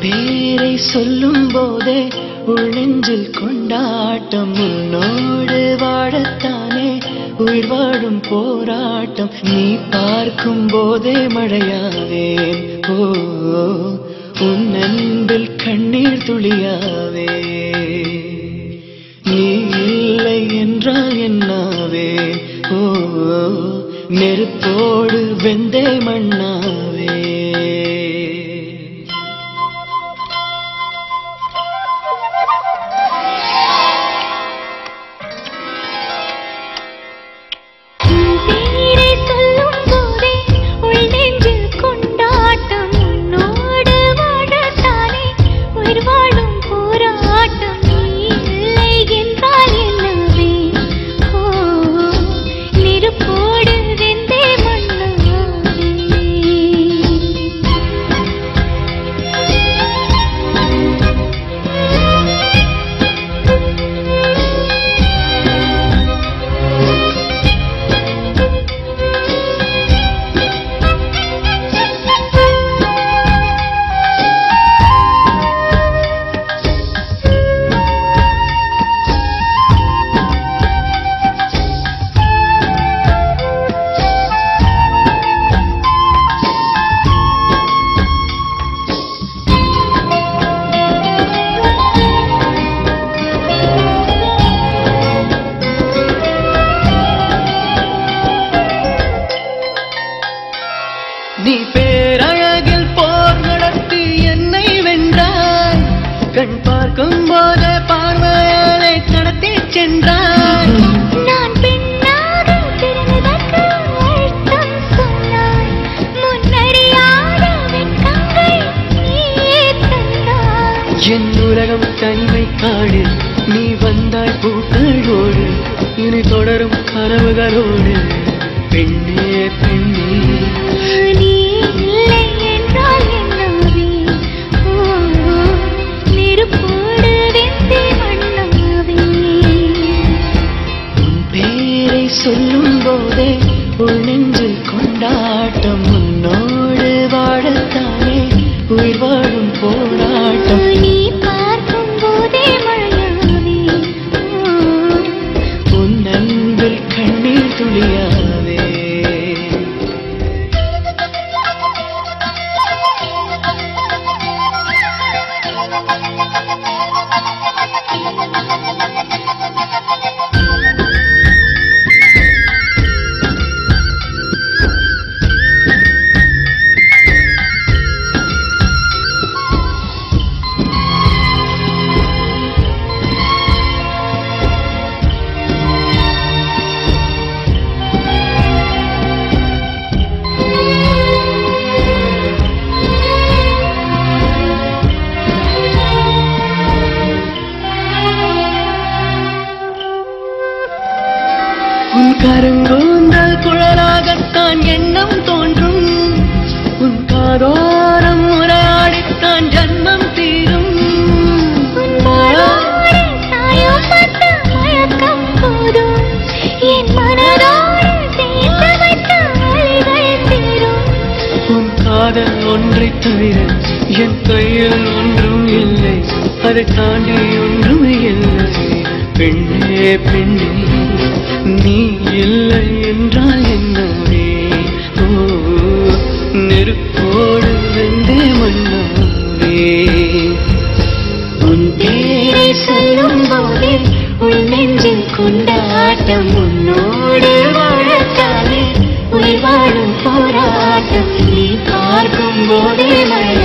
பேரை சொல்லும் போதே உள்ளெஞ்சில் கொண்டாட்டம் உன்னோடு வாழத்தானே உயிர் வாழும் போராட்டம் நீ பார்க்கும் போதே மழையாவேன் ஓ உன் அன்பில் கண்ணீர் துளியாவே நீ இல்லை என்றால் என்னாவே ஓ நெருப்போடு வெந்தே மண்ணாவே நீ பேரழகில் போர் நடத்தி என்னை வென்றாய் கண் பார்க்கும் போது பார்வையாலே கடத்தி சென்றாய் நான் பெண்ணாக பிறந்ததற்கு அர்த்தம் சொன்னாய் முன்னறியாத வெட்கங்கள் நீயே தந்தாய் என் உலகம் தனிமை காடு நீ வந்தாய் பூக்களோடு இனி தொடரும் கனவுகளோடு பெண்ணே பெண்ணே நீ இல்லை என்றால் என்னாவே ஓ நெருப்போடு வெந்தே மண்ணாவே உன் பேரை சொல்லும் போதே உள் நெஞ்சில் கொண்டாட்டம் உன்னோடு வாழத்தானே உயிர் வாழும் போராட்டம் நீ பார்க்கும் போதே மழையாவே உன் அன்பில் கண்ணீர் துளியாவே உன் கரங்கூந்தல் குழலாகத்தான் எண்ணம் தோன்றும் உன் காதோரம் உரையாடித்தான் ஜன்மம் தீரும் உன் மாரோடு சாயப்பட்ட மயக்கம் போதும் என் மனதோடு சேர்த்து வைத்த வழிகள் தீரும் உன் காதல் ஒன்றை தவிர என் கையில் ஒன்றும் இல்லை அதை தாண்டி ஒன்றும் இல்லை பெண்ணே பெண்ணே நீ இல்லை என்றால் என்னவே ஓ நெருப்போடு வெந்தே மண்ணாவே உன் பேரை சொல்லும் போதே உன் நெஞ்சில் கொண்டாட்டம் உன்னோடு வாழத்தானே உயிர் வாழும் போராட்டம் நீ பார்க்கும் போதே மழை